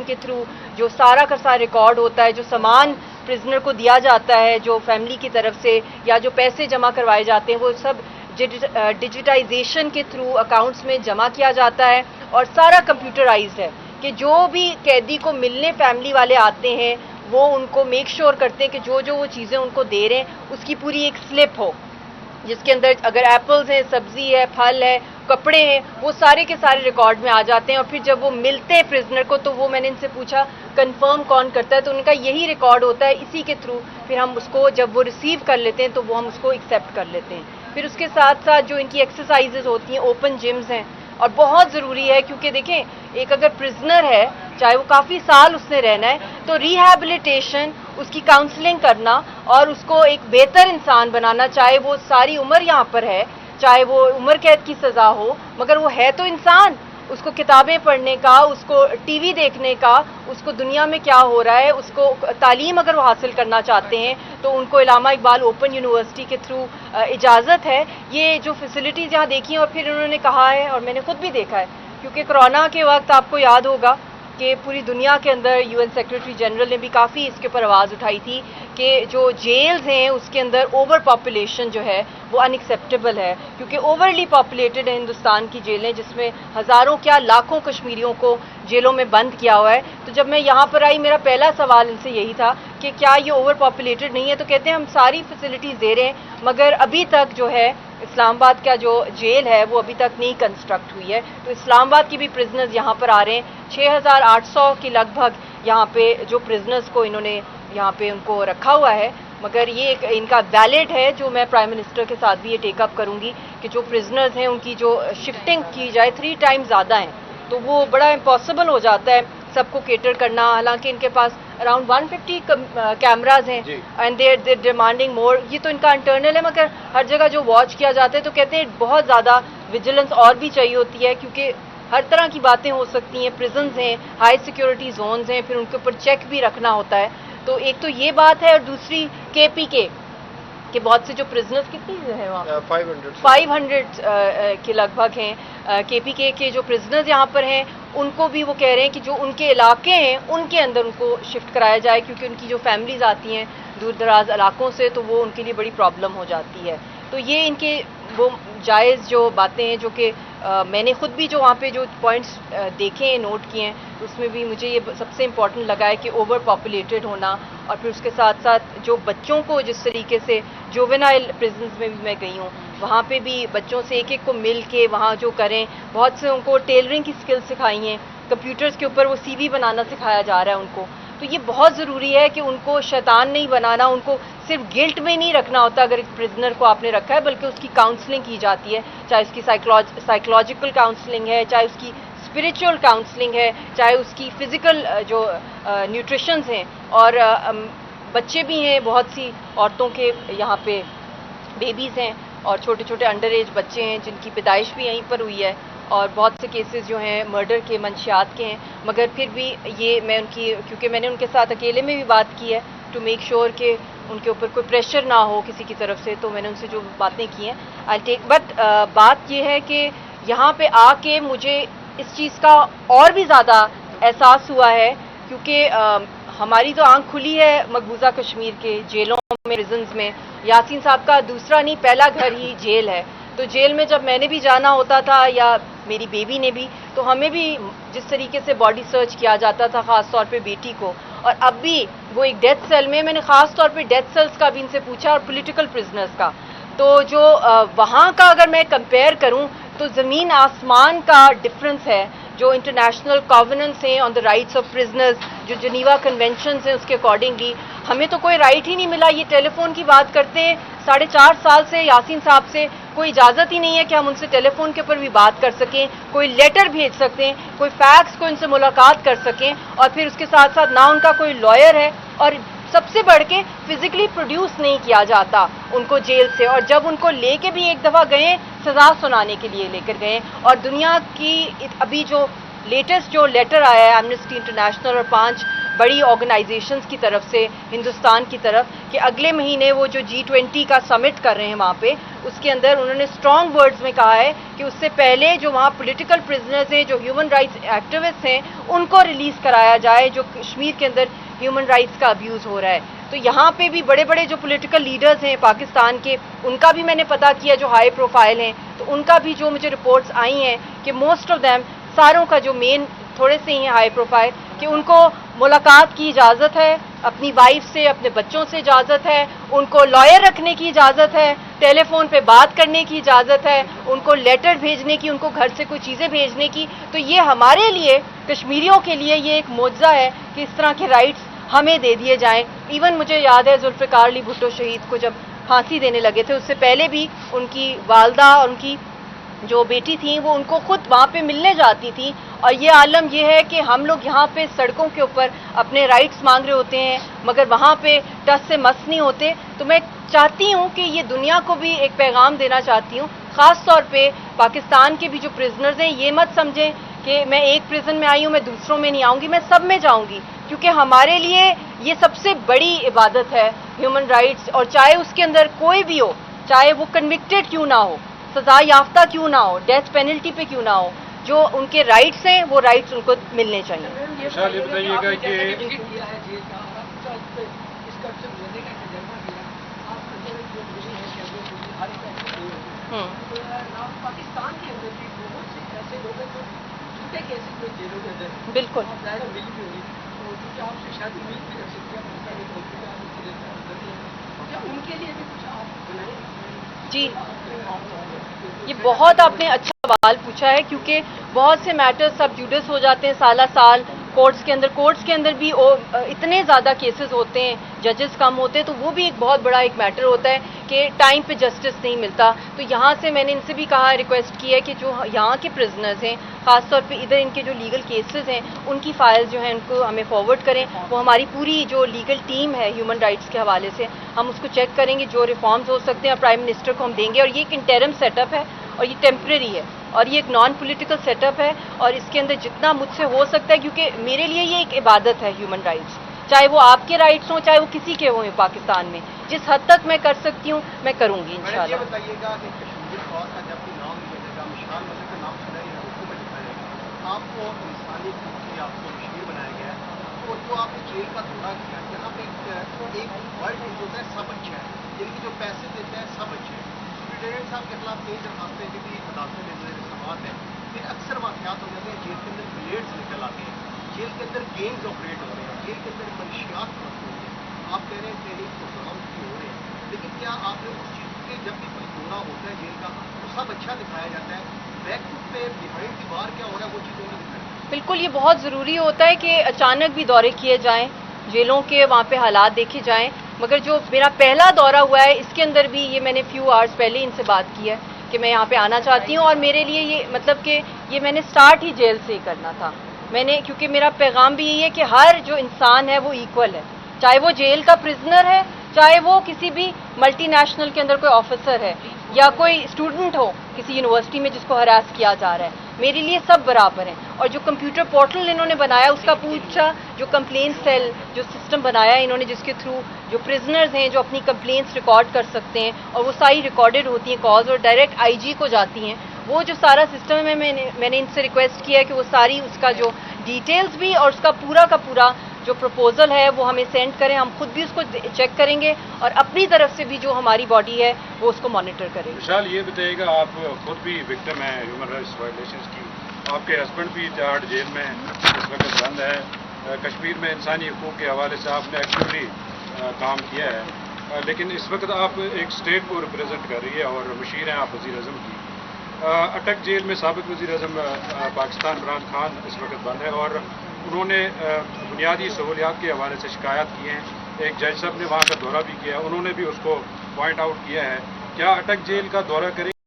کے تھرو جو سارا کا سارا ریکارڈ ہوتا ہے, جو سامان پرزنر کو دیا جاتا ہے جو فیملی کی طرف سے, یا جو پیسے جمع کروائے جاتے ہیں, وہ سب ڈیجیٹائزیشن کے تھرو اکاؤنٹس میں جمع کیا جاتا ہے, اور سارا کمپیوٹرائزڈ ہے کہ جو بھی قیدی کو ملنے فیملی والے آتے ہیں وہ ان کو میک شور کرتے ہیں کہ جو وہ چیزیں ان کو دے رہے ہیں اس کی پوری ایک سلپ ہو, جس کے اندر اگر ایپلز ہیں, سبزی ہے, پھل ہے, کپڑے ہیں, وہ سارے کے سارے ریکارڈ میں آ جاتے ہیں. اور پھر جب وہ ملتے ہیں پرزنر کو تو وہ, میں نے ان سے پوچھا کنفرم کون کرتا ہے, تو ان کا یہی ریکارڈ ہوتا ہے, اسی کے تھرو پھر ہم اس کو جب وہ ریسیو کر لیتے ہیں تو وہ ہم اس کو ایکسیپٹ کر لیتے ہیں. پھر اس کے ساتھ ساتھ جو ان کی ایکسرسائزز ہوتی ہیں, اوپن جمز ہیں, اور بہت ضروری ہے کیونکہ دیکھیں ایک اگر پرزنر ہے چاہے وہ کافی سال اس نے رہنا ہے تو ریہیبلیٹیشن, اس کی کاؤنسلنگ کرنا اور اس کو ایک بہتر انسان بنانا, چاہے وہ ساری عمر یہاں پر ہے, چاہے وہ عمر قید کی سزا ہو, مگر وہ ہے تو انسان. اس کو کتابیں پڑھنے کا, اس کو ٹی وی دیکھنے کا, اس کو دنیا میں کیا ہو رہا ہے, اس کو تعلیم اگر وہ حاصل کرنا چاہتے ہیں تو ان کو علامہ اقبال اوپن یونیورسٹی کے تھرو اجازت ہے. یہ جو فیسلٹیز یہاں دیکھی ہیں, اور پھر انہوں نے کہا ہے اور میں نے خود بھی دیکھا ہے کیونکہ کرونا کے وقت آپ کو یاد ہوگا کہ پوری دنیا کے اندر یو این سیکرٹری جنرل نے بھی کافی اس کے اوپر آواز اٹھائی تھی کہ جو جیلز ہیں اس کے اندر اوور پاپولیشن جو ہے وہ ان ایکسیپٹیبل ہے, کیونکہ اوورلی پاپولیٹڈ ہے ہندوستان کی جیلیں, جس میں ہزاروں کیا لاکھوں کشمیریوں کو جیلوں میں بند کیا ہوا ہے. تو جب میں یہاں پر آئی میرا پہلا سوال ان سے یہی تھا کہ کیا یہ اوور پاپولیٹڈ نہیں ہے, تو کہتے ہیں ہم ساری فیسلٹیز دے رہے ہیں مگر ابھی تک جو ہے اسلام آباد کا جو جیل ہے وہ ابھی تک نہیں کنسٹرکٹ ہوئی ہے. تو اسلام آباد کی بھی پرزنرز یہاں پر آ رہے ہیں, 6,800 کے لگ بھگ یہاں پہ جو پرزنرز کو انہوں نے یہاں پہ ان کو رکھا ہوا ہے. مگر یہ ایک ان کا ویلڈ ہے جو میں پرائم منسٹر کے ساتھ بھی یہ ٹیک اپ کروں گی کہ جو پرزنرز ہیں ان کی جو شفٹنگ کی جائے 3 ٹائم زیادہ ہیں, تو وہ بڑا امپاسبل ہو جاتا ہے سب کو کیٹر کرنا. حالانکہ ان کے پاس اراؤنڈ 150 کیمراز ہیں اینڈ دے ڈیمانڈنگ مور. یہ تو ان کا انٹرنل ہے, مگر ہر جگہ جو واچ کیا جاتا ہے تو کہتے ہیں بہت زیادہ ویجیلنس اور بھی چاہیے ہوتی ہے کیونکہ ہر طرح کی باتیں ہو سکتی ہیں. پرزنز ہیں, ہائی سیکیورٹی زونز ہیں, پھر ان کے اوپر چیک بھی رکھنا ہوتا ہے. تو ایک تو یہ بات ہے, اور دوسری کے پی کے کہ بہت سے جو پرزنرز کتنی ہیں وہاں 500 کے لگ بھگ ہیں کے پی کے جو پرزنرز یہاں پر ہیں, ان کو بھی وہ کہہ رہے ہیں کہ جو ان کے علاقے ہیں ان کے اندر ان کو شفٹ کرایا جائے کیونکہ ان کی جو فیملیز آتی ہیں دور دراز علاقوں سے تو وہ ان کے لیے بڑی پرابلم ہو جاتی ہے. تو یہ ان کے وہ جائز جو باتیں ہیں جو کہ میں نے خود بھی جو وہاں پہ جو پوائنٹس دیکھے ہیں, نوٹ کیے ہیں, اس میں بھی مجھے یہ سب سے امپورٹنٹ لگا ہے کہ اوور پاپولیٹڈ ہونا, اور پھر اس کے ساتھ ساتھ جو بچوں کو جس طریقے سے جووینائل پرزنز میں بھی میں گئی ہوں وہاں پہ بھی بچوں سے ایک ایک کو مل کے وہاں جو کریں, بہت سے ان کو ٹیلرنگ کی سکلز سکھائی ہیں, کمپیوٹرز کے اوپر وہ سی وی بنانا سکھایا جا رہا ہے ان کو. تو یہ بہت ضروری ہے کہ ان کو شیطان نہیں بنانا, ان کو صرف گلٹ میں نہیں رکھنا ہوتا اگر ایک پرزنر کو آپ نے رکھا ہے, بلکہ اس کی کاؤنسلنگ کی جاتی ہے, چاہے اس کی سائیکولوجیکل کاؤنسلنگ ہے, چاہے اس کی اسپریچول کاؤنسلنگ ہے, چاہے اس کی فزیکل جو نیوٹریشنز ہیں. اور بچے بھی ہیں, بہت سی عورتوں کے یہاں پہ بیبیز ہیں اور چھوٹے چھوٹے انڈر ایج بچے ہیں جن کی پیدائش بھی یہیں پر ہوئی ہے, اور بہت سے کیسز جو ہیں مرڈر کے منشیات کے ہیں. مگر پھر بھی یہ میں ان کی, کیونکہ میں نے ان کے ساتھ اکیلے میں بھی بات کی ہے ٹو میک شور کہ ان کے اوپر کوئی پریشر نہ ہو کسی کی طرف سے, تو میں نے ان سے جو باتیں کی ہیں آئی ٹیک. بٹ بات یہ ہے کہ یہاں پہ آ کے مجھے اس چیز کا اور بھی زیادہ احساس ہوا ہے کیونکہ ہماری تو آنکھ کھلی ہے مقبوضہ کشمیر کے جیلوں میں, پرزنز میں. یاسین صاحب کا دوسرا نہیں پہلا گھر ہی جیل ہے, تو جیل میں جب میں نے بھی جانا ہوتا تھا یا میری بیبی نے بھی, تو ہمیں بھی جس طریقے سے باڈی سرچ کیا جاتا تھا خاص طور پہ بیٹی کو, اور اب بھی وہ ایک ڈیتھ سیل میں نے خاص طور پہ ڈیتھ سیلز کا بھی ان سے پوچھا اور پولیٹیکل پرزنرز کا, تو جو وہاں کا اگر میں کمپیئر کروں تو زمین آسمان کا ڈفرنس ہے. جو انٹرنیشنل کووننٹس ہیں آن دا رائٹس آف پرزنرز, جو جنیوا کنونشنز ہیں اس کے اکارڈنگلی ہمیں تو کوئی رائٹ ہی نہیں ملا. یہ ٹیلی فون کی بات کرتے ہیں 4.5 سال سے یاسین صاحب سے کوئی اجازت ہی نہیں ہے کہ ہم ان سے ٹیلی فون کے اوپر بھی بات کر سکیں, کوئی لیٹر بھیج سکتے ہیں, کوئی فیکس کو ان سے ملاقات کر سکیں, اور پھر اس کے ساتھ ساتھ نہ ان کا کوئی لائر ہے, اور سب سے بڑھ کے فزیکلی پروڈیوس نہیں کیا جاتا ان کو جیل سے. اور جب ان کو لے کے بھی ایک دفعہ گئے سزا سنانے کے لیے لے کر گئے, اور دنیا کی ابھی جو لیٹسٹ جو لیٹر آیا ہے ایمنسٹی انٹرنیشنل اور 5 बड़ी ऑर्गेनाइजेशंस की तरफ से हिंदुस्तान की तरफ कि अगले महीने वो जो G20 का समिट कर रहे हैं वहाँ पे, उसके अंदर उन्होंने स्ट्रॉन्ग वर्ड्स में कहा है कि उससे पहले जो वहाँ पॉलिटिकल प्रिजनर्स हैं, जो ह्यूमन राइट्स एक्टिविस्ट हैं, उनको रिलीज़ कराया जाए, जो कश्मीर के अंदर ह्यूमन राइट्स का अब्यूज़ हो रहा है। तो यहाँ पे भी बड़े बड़े जो पॉलिटिकल लीडर्स हैं पाकिस्तान के, उनका भी मैंने पता किया जो हाई प्रोफाइल हैं, तो उनका भी जो मुझे रिपोर्ट्स आई हैं कि मोस्ट ऑफ देम, सारों का जो मेन थोड़े से ही हैं हाई प्रोफाइल, कि उनको मुलाकात की इजाज़त है, अपनी वाइफ से, अपने बच्चों से इजाज़त है, उनको लॉयर रखने की इजाज़त है, टेलीफोन पे बात करने की इजाज़त है, उनको लेटर भेजने की, उनको घर से कोई चीज़ें भेजने की। तो ये हमारे लिए, कश्मीरियों के लिए ये एक मोज़ा है कि इस तरह के राइट्स हमें दे दिए जाएं। इवन मुझे याद है जुल्फ़िकार अली भुट्टो शहीद को जब फांसी देने लगे थे, उससे पहले भी उनकी वालदा और उनकी जो बेटी थी वो उनको खुद वहाँ पे मिलने जाती थी। और ये आलम ये है कि हम लोग यहाँ पे सड़कों के ऊपर अपने राइट्स मांग रहे होते हैं, मगर वहाँ पे टस से मस नहीं होते। तो मैं चाहती हूँ कि ये दुनिया को भी एक पैगाम देना चाहती हूँ, ख़ास तौर पे पाकिस्तान के भी जो प्रिजनर्स हैं, ये मत समझें कि मैं एक प्रिजन में आई हूँ, मैं दूसरों में नहीं आऊँगी, मैं सब में जाऊँगी, क्योंकि हमारे लिए ये सबसे बड़ी इबादत है ह्यूमन राइट्स। और चाहे उसके अंदर कोई भी हो, चाहे वो कन्विक्टेड क्यों ना हो, सजा याफ्ता क्यों ना हो, डेथ पेनल्टी पे क्यों ना हो, जो उनके राइट्स हैं वो राइट्स उनको मिलने चाहिए। ये बताइएगा कि पाकिस्तान के अंदर भी बहुत से ऐसे लोग हैं जो झूठे केसेस में जेलों के अंदर बिल्कुल मिली भी होगी, तो जो आपसे शायद उम्मीद भी रख सकती है, क्या उनके लिए भी कुछ आप बनाएंगे? जी, ये बहुत आपने अच्छा सवाल पूछा है, क्योंकि बहुत से मैटर्स सब जुडिस हो जाते हैं साला साल कोर्ट्स के अंदर भी इतने ज़्यादा केसेस होते हैं, जजेस कम होते हैं, तो वो भी एक बहुत बड़ा एक मैटर होता है कि टाइम पे जस्टिस नहीं मिलता। तो यहाँ से मैंने इनसे भी कहा, रिक्वेस्ट की है कि जो यहाँ के प्रिजनर्स हैं, ख़ासतौर पे इधर इनके जो लीगल केसेस हैं, उनकी फाइल्स जो हैं उनको हमें फॉरवर्ड करें। वो हमारी पूरी जो लीगल टीम है ह्यूमन राइट्स के हवाले से, हम उसको चेक करेंगे, जो रिफॉर्म्स हो सकते हैं और प्राइम मिनिस्टर को हम देंगे। और ये एक इंटरम सेटअप है और ये टेम्प्रेरी है और ये एक नॉन पॉलिटिकल सेटअप है, और इसके अंदर जितना मुझसे हो सकता है, क्योंकि मेरे लिए ये एक इबादत है ह्यूमन राइट्स, चाहे वो आपके राइट्स हों, चाहे वो किसी के हों पाकिस्तान में, जिस हद तक मैं कर सकती हूँ मैं करूँगी इंशाल्लाह। ये बताइएगा कि कश्मीर कौर का जब भी नाम लिया जाएगा, मिशाल मलिक का नाम सुना ही है, उसको में लिखा जाएगा, आपको इंसानी खूबी आपको कश्मीर बनाया गया है, तो जो आपने जेल का दौरा किया, जहाँ पे एक वर्ड होता है सब अच्छा है, जिनकी जो पैसे देते हैं सब अच्छे हैं, सुप्रिटेंडेंट साहब के खिलाफ कई दरखास्तें जो भी अदालतें में सवाल है, फिर अक्सर वाक़यात हो जाते हैं, जेल के अंदर ब्लेड्स निकल आते हैं, जेल के अंदर गेम्स ऑपरेट हो रहे हैं, जेल के अंदर मंशियात खत्म हो रही है। आप कह रहे हैं ट्रेनिंग प्रोग्राम की हो रहे हैं, लेकिन क्या आपने उस चीज़ के जब भी कोई दौरा होता है जेल का, तो सब अच्छा दिखाया जाता है, बैकफुट पे बिहाइंड दी बार क्या हो रहा है वो चीज़ नहीं दिखाई? बिल्कुल, ये बहुत ज़रूरी होता है कि अचानक भी दौरे किए जाएँ, जेलों के वहाँ पे हालात देखे जाएँ। मगर जो मेरा पहला दौरा हुआ है, इसके अंदर भी ये मैंने फ्यू आवर्स पहले इनसे बात की है कि मैं यहाँ पे आना चाहती हूँ, और मेरे लिए ये मतलब कि ये मैंने स्टार्ट ही जेल से ही करना था मैंने, क्योंकि मेरा पैगाम भी यही है कि हर जो इंसान है वो इक्वल है, चाहे वो जेल का प्रिजनर है, चाहे वो किसी भी मल्टीनेशनल के अंदर कोई ऑफिसर है, या कोई स्टूडेंट हो किसी यूनिवर्सिटी में जिसको हरास किया जा रहा है, मेरे लिए सब बराबर हैं। और जो कंप्यूटर पोर्टल इन्होंने बनाया, उसका पूछा जो कंप्लेंट सेल जो सिस्टम बनाया है इन्होंने, जिसके थ्रू जो प्रिजनर्स हैं जो अपनी कंप्लेंट्स रिकॉर्ड कर सकते हैं, और वो सारी रिकॉर्डेड होती हैं कॉज और डायरेक्ट आईजी को जाती हैं, वो जो सारा सिस्टम है, मैंने इनसे रिक्वेस्ट किया है कि वो सारी उसका जो डिटेल्स भी और उसका पूरा का पूरा जो प्रपोजल है वो हमें सेंड करें, हम खुद भी उसको चेक करेंगे और अपनी तरफ से भी जो हमारी बॉडी है वो उसको मॉनिटर करेंगे। विशाल, ये बताइएगा, आप खुद भी विक्टिम हैं ह्यूमन राइट्स वायलेशंस की, आपके हस्बैंड भी तिहाड़ जेल में इस वक्त बंद है, कश्मीर में इंसानी हकूक़ के हवाले से आपने एक्टिवली काम किया है, लेकिन इस वक्त आप एक स्टेट को रिप्रेजेंट कर रही है और मशीर हैं आप वज़ीर आज़म की। अटक जेल में साबिक़ वज़ीर आज़म पाकिस्तान इमरान खान इस वक्त बंद है और उन्होंने बुनियादी सहूलियात के हवाले से शिकायत की हैं। एक जज साहब ने वहाँ का दौरा भी किया, उन्होंने भी उसको पॉइंट आउट किया है। क्या अटक जेल का दौरा करें